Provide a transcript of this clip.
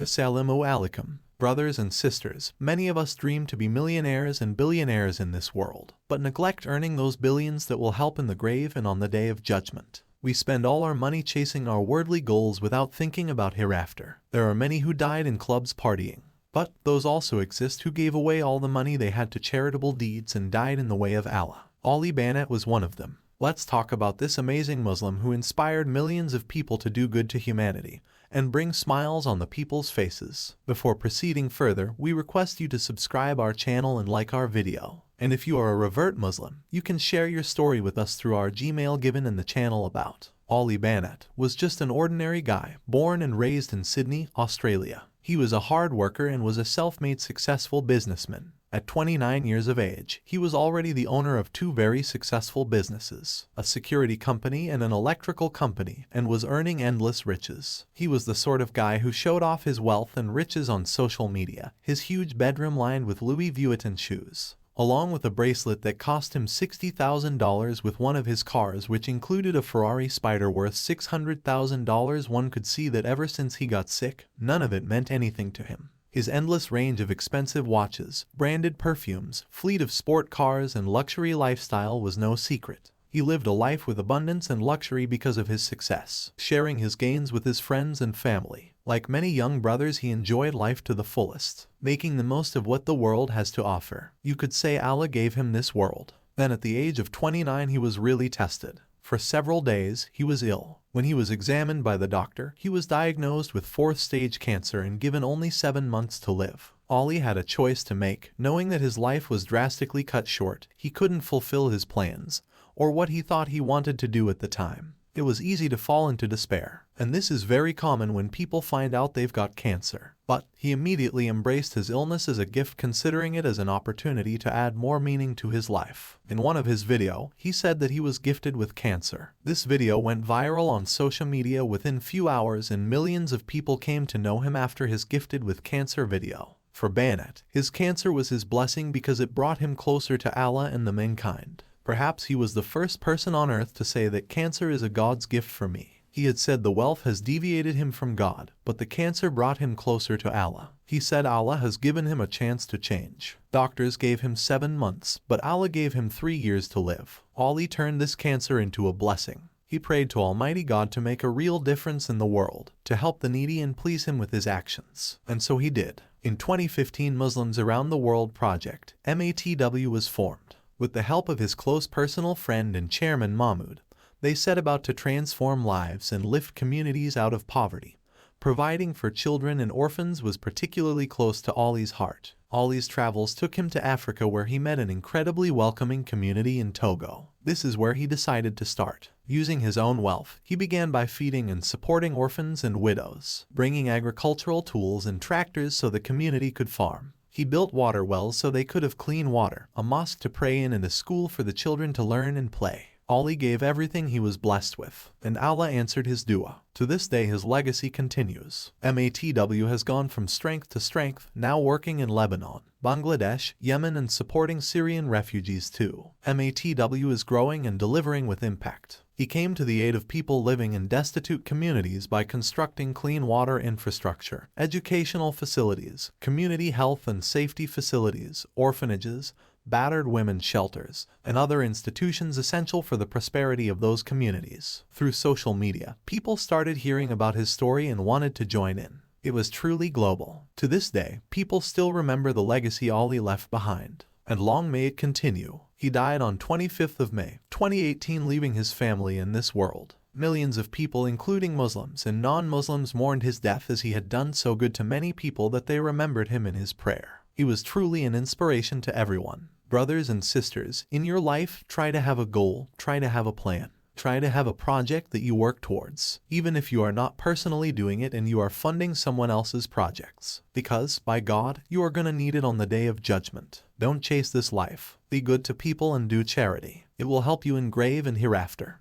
Assalamu alaikum. Brothers and sisters, many of us dream to be millionaires and billionaires in this world, but neglect earning those billions that will help in the grave and on the day of judgment. We spend all our money chasing our worldly goals without thinking about hereafter. There are many who died in clubs partying, but those also exist who gave away all the money they had to charitable deeds and died in the way of Allah. Ali Banat was one of them. Let's talk about this amazing Muslim who inspired millions of people to do good to humanity and bring smiles on the people's faces. Before proceeding further, we request you to subscribe our channel and like our video. And if you are a revert Muslim, you can share your story with us through our Gmail given in the channel about. Ali Banat was just an ordinary guy, born and raised in Sydney, Australia. He was a hard worker and was a self-made successful businessman. At 29 years of age, he was already the owner of two very successful businesses, a security company and an electrical company, and was earning endless riches. He was the sort of guy who showed off his wealth and riches on social media, his huge bedroom lined with Louis Vuitton shoes, along with a bracelet that cost him $60,000 with one of his cars which included a Ferrari Spider worth $600,000. One could see that ever since he got sick, none of it meant anything to him. His endless range of expensive watches, branded perfumes, fleet of sport cars, and luxury lifestyle was no secret. He lived a life with abundance and luxury because of his success, sharing his gains with his friends and family. Like many young brothers, he enjoyed life to the fullest, making the most of what the world has to offer. You could say Allah gave him this world. Then at the age of 29 he was really tested. For several days, he was ill. When he was examined by the doctor, he was diagnosed with 4th-stage cancer and given only 7 months to live. Ali had a choice to make, knowing that his life was drastically cut short. He couldn't fulfill his plans, or what he thought he wanted to do at the time. It was easy to fall into despair, and this is very common when people find out they've got cancer. But he immediately embraced his illness as a gift, considering it as an opportunity to add more meaning to his life. In one of his videos, he said that he was gifted with cancer. This video went viral on social media within few hours, and millions of people came to know him after his gifted with cancer video. For Banat, his cancer was his blessing because it brought him closer to Allah and the mankind. Perhaps he was the first person on earth to say that cancer is a God's gift for me. He had said the wealth has deviated him from God, but the cancer brought him closer to Allah. He said Allah has given him a chance to change. Doctors gave him 7 months, but Allah gave him 3 years to live. Ali turned this cancer into a blessing. He prayed to Almighty God to make a real difference in the world, to help the needy and please him with his actions. And so he did. In 2015, Muslims Around the World Project, MATW, was formed. With the help of his close personal friend and chairman Mahmoud, they set about to transform lives and lift communities out of poverty. Providing for children and orphans was particularly close to Ali's heart. Ali's travels took him to Africa, where he met an incredibly welcoming community in Togo. This is where he decided to start. Using his own wealth, he began by feeding and supporting orphans and widows, bringing agricultural tools and tractors so the community could farm. He built water wells so they could have clean water, a mosque to pray in, and a school for the children to learn and play. Ali gave everything he was blessed with, and Allah answered his dua. To this day his legacy continues. MATW has gone from strength to strength, now working in Lebanon, Bangladesh, Yemen, and supporting Syrian refugees too. MATW is growing and delivering with impact. He came to the aid of people living in destitute communities by constructing clean water infrastructure, educational facilities, community health and safety facilities, orphanages, battered women's shelters, and other institutions essential for the prosperity of those communities. Through social media, people started hearing about his story and wanted to join in. It was truly global. To this day, people still remember the legacy Ali left behind. And long may it continue. He died on 25th of May, 2018, leaving his family in this world. Millions of people, including Muslims and non-Muslims, mourned his death, as he had done so good to many people that they remembered him in his prayer. He was truly an inspiration to everyone. Brothers and sisters, in your life, try to have a goal, try to have a plan. Try to have a project that you work towards, even if you are not personally doing it and you are funding someone else's projects. Because, by God, you are gonna need it on the day of judgment. Don't chase this life. Be good to people and do charity. It will help you in grave and hereafter.